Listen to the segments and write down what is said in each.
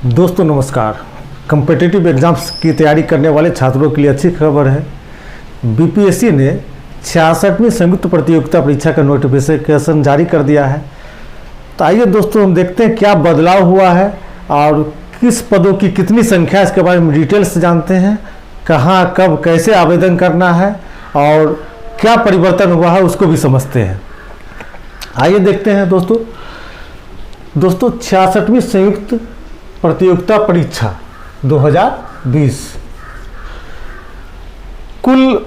दोस्तों नमस्कार। Competitive exams की तैयारी करने वाले छात्रों के लिए अच्छी खबर है। बीपीएससी ने 66वीं संयुक्त प्रतियोगिता परीक्षा का नोटिफिकेशन जारी कर दिया है। तो आइए दोस्तों हम देखते हैं क्या बदलाव हुआ है और किस पदों की कितनी संख्या, इसके बारे में डिटेल से जानते हैं। कहाँ कब कैसे आवेदन करना है और क्या परिवर्तन हुआ है उसको भी समझते हैं। आइए देखते हैं दोस्तों 66वीं संयुक्त प्रतियोगिता परीक्षा 2020 कुल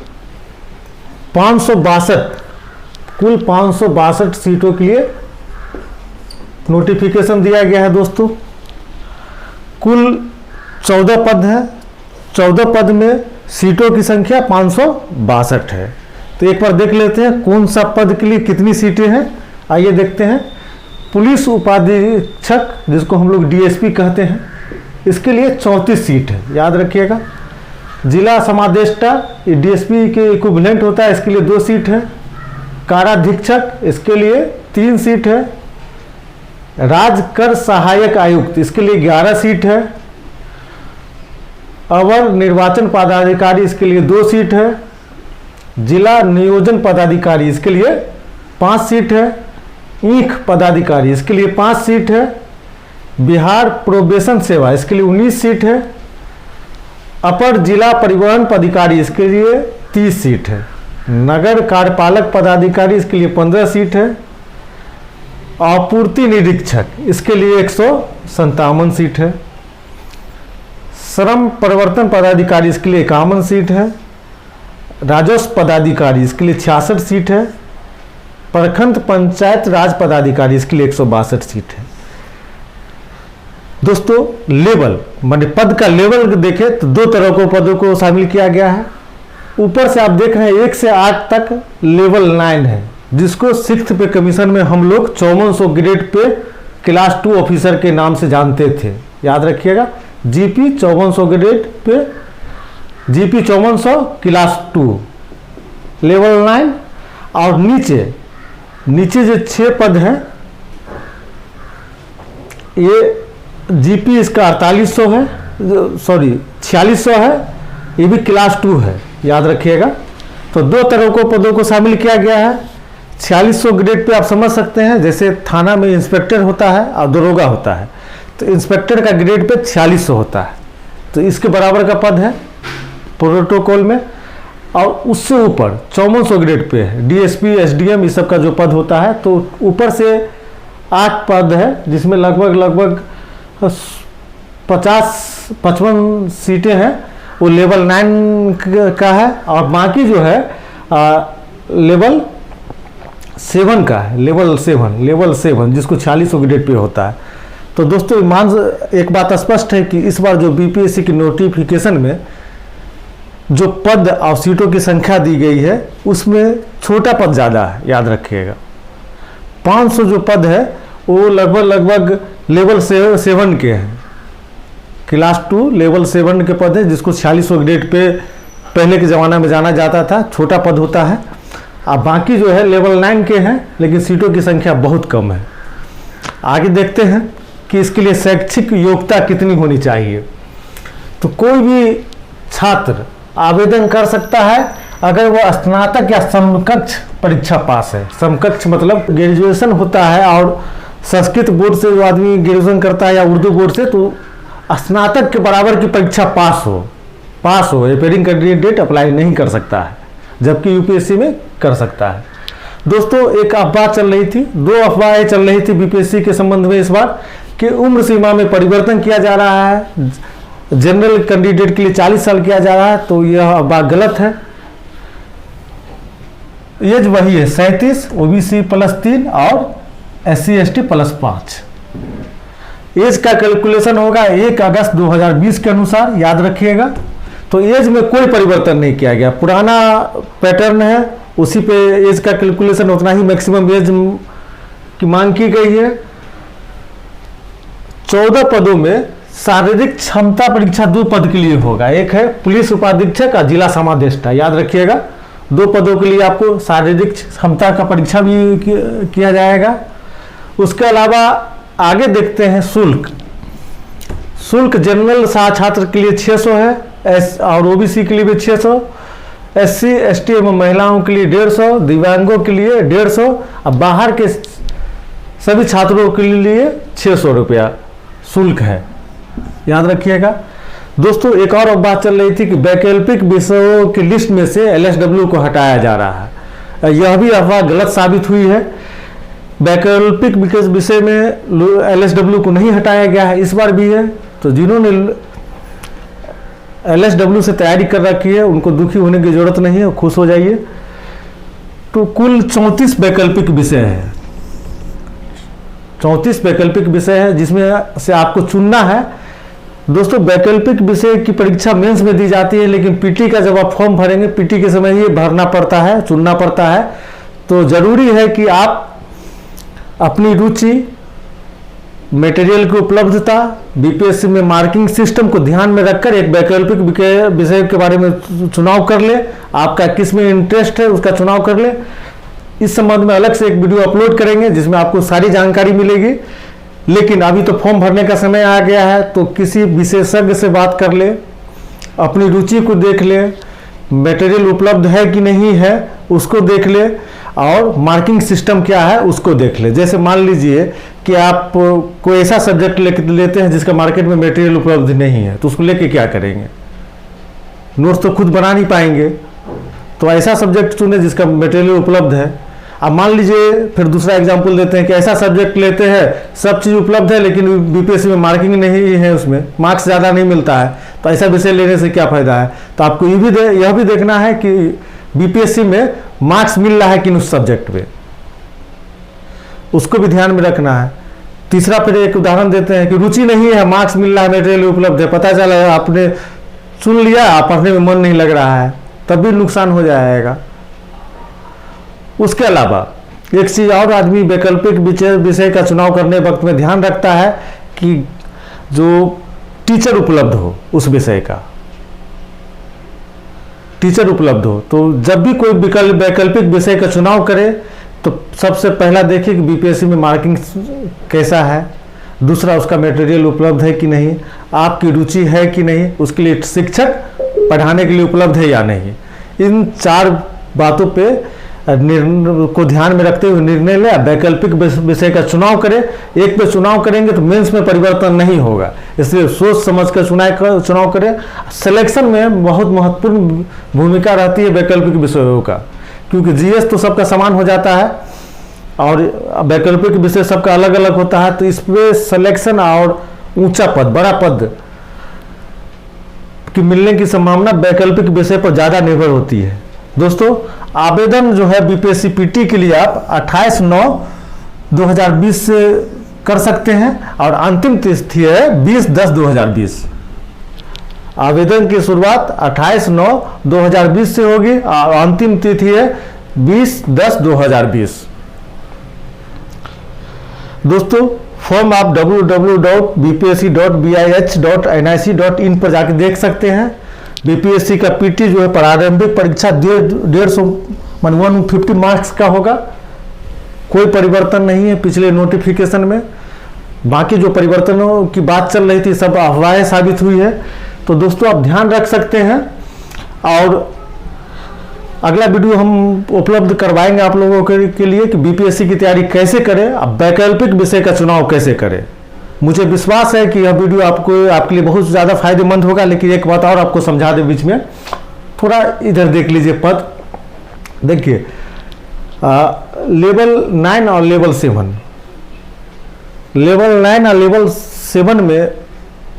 562 सीटों के लिए नोटिफिकेशन दिया गया है। दोस्तों कुल 14 पद है। 14 पद में सीटों की संख्या 562 है। तो एक बार देख लेते हैं कौन सा पद के लिए कितनी सीटें हैं। आइए देखते हैं। पुलिस उपाधीक्षक, जिसको हम लोग डीएसपी कहते हैं, इसके लिए 34 सीट है, याद रखिएगा। जिला समादेष्टा डीएसपी के इक्विवेलेंट होता है, इसके लिए 2 सीट है। काराधीक्षक, इसके लिए 3 सीट है। राज्य कर सहायक आयुक्त, इसके लिए 11 सीट है। अवर निर्वाचन पदाधिकारी, इसके लिए 2 सीट है। जिला नियोजन पदाधिकारी, इसके लिए 5 सीट है। ईंख पदाधिकारी, इसके लिए 5 सीट है। बिहार प्रोबेशन सेवा, इसके लिए 19 सीट है। अपर जिला परिवहन पदाधिकारी, इसके लिए 30 सीट है। नगर कार्यपालक पदाधिकारी, इसके लिए 15 सीट है। आपूर्ति निरीक्षक, इसके लिए 157 सीट है। श्रम परिवर्तन पदाधिकारी, इसके लिए 51 सीट है। राजस्व पदाधिकारी, इसके लिए 66 सीट है। प्रखंड पंचायत राज पदाधिकारी, इसके लिए 162 सीट है। दोस्तों लेवल माने पद का लेवल देखें तो 2 तरह के पदों को शामिल किया गया है। ऊपर से आप देख रहे हैं 1 से 8 तक लेवल 9 है, जिसको 6th पे कमीशन में हम लोग 5400 ग्रेड पे क्लास 2 ऑफिसर के नाम से जानते थे, याद रखिएगा। GP 5400 grade pay, GP 5400 class 2 level 9। और नीचे जो 6 पद हैं, ये जीपी इसका 4800 है, सॉरी 4600 है। ये भी क्लास 2 है, याद रखिएगा। तो 2 तरह को पदों को शामिल किया गया है। 4600 ग्रेड पे आप समझ सकते हैं, जैसे थाना में इंस्पेक्टर होता है और दरोगा होता है, तो इंस्पेक्टर का ग्रेड पे 4600 होता है, तो इसके बराबर का पद है प्रोटोकॉल में। और उससे ऊपर 5400 ग्रेड पे है डीएसपी, एसडीएम, इस सब का जो पद होता है। तो ऊपर से 8 पद है, जिसमें लगभग 50-55 सीटें हैं, वो लेवल 9 का है। और बाकी जो है लेवल 7 का है, लेवल 7 जिसको 4600 ग्रेड पे होता है। तो दोस्तों एक बात स्पष्ट है कि इस बार जो बीपीएससी की नोटिफिकेशन में जो पद और सीटों की संख्या दी गई है, उसमें छोटा पद ज़्यादा है, याद रखिएगा। 500 जो पद है वो लगभग लेवल 7 के हैं, क्लास 2 लेवल 7 के पद है, जिसको 4600 ग्रेड पे पहले के ज़माना में जाना जाता था, छोटा पद होता है। अब बाकी जो है लेवल 9 के हैं, लेकिन सीटों की संख्या बहुत कम है। आगे देखते हैं कि इसके लिए शैक्षिक योग्यता कितनी होनी चाहिए। तो कोई भी छात्र आवेदन कर सकता है अगर वो स्नातक या समकक्ष परीक्षा पास है। समकक्ष मतलब ग्रेजुएशन होता है, और संस्कृत बोर्ड से जो आदमी ग्रेजुएशन करता है या उर्दू बोर्ड से, तो स्नातक के बराबर की परीक्षा पास हो एपेयरिंग कैंडिडेट अप्लाई नहीं कर सकता है, जबकि यूपीएससी में कर सकता है। दोस्तों एक अफवाह चल रही थी, 2 अफवाहें चल रही थी बीपीएससी के संबंध में इस बार, कि उम्र सीमा में परिवर्तन किया जा रहा है, जनरल कैंडिडेट के लिए 40 साल किया जा रहा है। तो यह बात गलत है। एज वही है 37, ओबीसी +3 और SC ST +5। एज का कैलकुलेशन होगा 1 अगस्त 2020 के अनुसार, याद रखिएगा। तो एज में कोई परिवर्तन नहीं किया गया, पुराना पैटर्न है, उसी पे एज का कैलकुलेशन, उतना ही मैक्सिमम एज की मांग की गई है। 14 पदों में शारीरिक क्षमता परीक्षा 2 पद के लिए होगा। एक है पुलिस उपाधीक्षक और जिला समादेष्टा, याद रखिएगा। 2 पदों के लिए आपको शारीरिक क्षमता का परीक्षा भी किया जाएगा। उसके अलावा आगे देखते हैं शुल्क। शुल्क जनरल छात्र के लिए 600 है, और ओबीसी के लिए भी 600, SC ST एवं महिलाओं के लिए 150, दिव्यांगों के लिए 150, अब बाहर के सभी छात्रों के लिए 600 रुपया शुल्क है, याद रखिएगा। दोस्तों एक और बात चल रही थी कि वैकल्पिक विषयों की लिस्ट में से LSW को हटाया जा रहा है। यह भी अफवाह गलत साबित हुई है। वैकल्पिक विषय में LSW को नहीं हटाया गया है, इस बार भी है। तो जिन्होंने LSW से तैयारी कर रखी है उनको दुखी होने की जरूरत नहीं है, खुश हो जाइए। तो कुल 34 वैकल्पिक विषय हैं, 34 वैकल्पिक विषय है जिसमें से आपको चुनना है। दोस्तों वैकल्पिक विषय की परीक्षा मेंस में दी जाती है, लेकिन पीटी का जब आप फॉर्म भरेंगे, पीटी के समय ही भरना पड़ता है, चुनना पड़ता है। तो जरूरी है कि आप अपनी रुचि, मटेरियल की उपलब्धता, बीपीएससी में मार्किंग सिस्टम को ध्यान में रखकर एक वैकल्पिक विषय के बारे में चुनाव कर ले। आपका किस में इंटरेस्ट है उसका चुनाव कर ले। इस संबंध में अलग से एक वीडियो अपलोड करेंगे जिसमें आपको सारी जानकारी मिलेगी। लेकिन अभी तो फॉर्म भरने का समय आ गया है, तो किसी विशेषज्ञ से बात कर ले, अपनी रुचि को देख ले, मटेरियल उपलब्ध है कि नहीं है उसको देख ले, और मार्किंग सिस्टम क्या है उसको देख ले। जैसे मान लीजिए कि आप कोई ऐसा सब्जेक्ट लेते हैं जिसका मार्केट में मटेरियल उपलब्ध नहीं है, तो उसको लेके क्या करेंगे? नोट्स तो खुद बना नहीं पाएंगे। तो ऐसा सब्जेक्ट चुने जिसका मटेरियल उपलब्ध है। अब मान लीजिए फिर दूसरा एग्जांपल देते हैं कि ऐसा सब्जेक्ट लेते हैं, सब चीज़ उपलब्ध है लेकिन बीपीएससी में मार्किंग नहीं है, उसमें मार्क्स ज़्यादा नहीं मिलता है, तो ऐसा विषय लेने से क्या फ़ायदा है? तो आपको यह भी देखना है कि बीपीएससी में मार्क्स मिल रहा है कि उस सब्जेक्ट पे, उसको भी ध्यान में रखना है। तीसरा फिर एक उदाहरण देते हैं कि रुचि नहीं है, मार्क्स मिल रहा है, मटेरियल उपलब्ध है, पता चला आपने चुन लिया, पढ़ने में मन नहीं लग रहा है, तब भी नुकसान हो जाएगा। उसके अलावा एक चीज़ और आदमी वैकल्पिक विषय का चुनाव करने वक्त में ध्यान रखता है कि जो टीचर उपलब्ध हो, उस विषय का टीचर उपलब्ध हो। तो जब भी कोई वैकल्पिक विषय का चुनाव करे तो सबसे पहला देखिए कि बीपीएससी में मार्किंग कैसा है, दूसरा उसका मटेरियल उपलब्ध है कि नहीं, आपकी रुचि है कि नहीं, उसके लिए शिक्षक पढ़ाने के लिए उपलब्ध है या नहीं। इन 4 बातों पे को ध्यान में रखते हुए निर्णय ले, वैकल्पिक विषय का चुनाव करें। एक पे चुनाव करेंगे तो मेंस में परिवर्तन नहीं होगा, इसलिए सोच समझ कर चुनाव करें। सिलेक्शन में बहुत महत्वपूर्ण भूमिका रहती है वैकल्पिक विषयों का, क्योंकि जीएस तो सबका समान हो जाता है और वैकल्पिक विषय सबका अलग अलग होता है। तो इसमें सिलेक्शन और ऊंचा पद, बड़ा पद की मिलने की संभावना वैकल्पिक विषय पर ज़्यादा निर्भर होती है। दोस्तों आवेदन जो है बीपीएससी पीटी के लिए आप 28/9/2020 से कर सकते हैं और अंतिम तिथि है 20/10/2020। आवेदन की शुरुआत 28/9/2020 से होगी और अंतिम तिथि है 20/10/2020। दोस्तों फॉर्म आप www.bpsc.bih.nic.in पर जाकर देख सकते हैं। बीपीएससी का पीटी जो है प्रारंभिक परीक्षा 150 मार्क्स का होगा, कोई परिवर्तन नहीं है पिछले नोटिफिकेशन में। बाकी जो परिवर्तनों की बात चल रही थी सब अफवाहें साबित हुई है। तो दोस्तों आप ध्यान रख सकते हैं और अगला वीडियो हम उपलब्ध करवाएंगे आप लोगों के लिए कि बीपीएससी की तैयारी कैसे करें, अब वैकल्पिक विषय का चुनाव कैसे करें। मुझे विश्वास है कि यह वीडियो आपके लिए बहुत ज़्यादा फायदेमंद होगा। लेकिन एक बात और आपको समझा दें बीच में, थोड़ा इधर देख लीजिए पद, देखिए लेवल 9 और लेवल 7। लेवल 9 और लेवल 7 में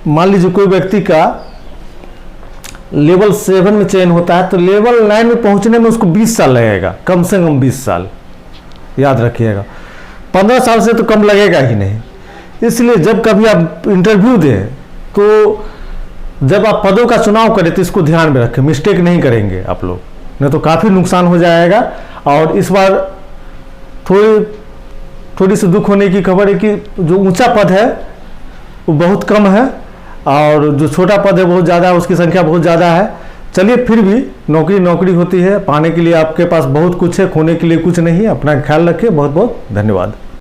मान लीजिए कोई व्यक्ति का लेवल 7 में चयन होता है तो लेवल 9 में पहुंचने में उसको 20 साल लगेगा, कम से कम 20 साल, याद रखिएगा। 15 साल से तो कम लगेगा ही नहीं। इसलिए जब कभी आप इंटरव्यू दें तो जब आप पदों का चुनाव करें तो इसको ध्यान में रखें, मिस्टेक नहीं करेंगे आप लोग, नहीं तो काफ़ी नुकसान हो जाएगा। और इस बार थोड़ी सी दुख होने की खबर है कि जो ऊंचा पद है वो बहुत कम है और जो छोटा पद है बहुत ज़्यादा है, उसकी संख्या बहुत ज़्यादा है। चलिए फिर भी नौकरी होती है, पाने के लिए आपके पास बहुत कुछ है, खोने के लिए कुछ नहीं है। अपना ख्याल रखिए। बहुत बहुत धन्यवाद।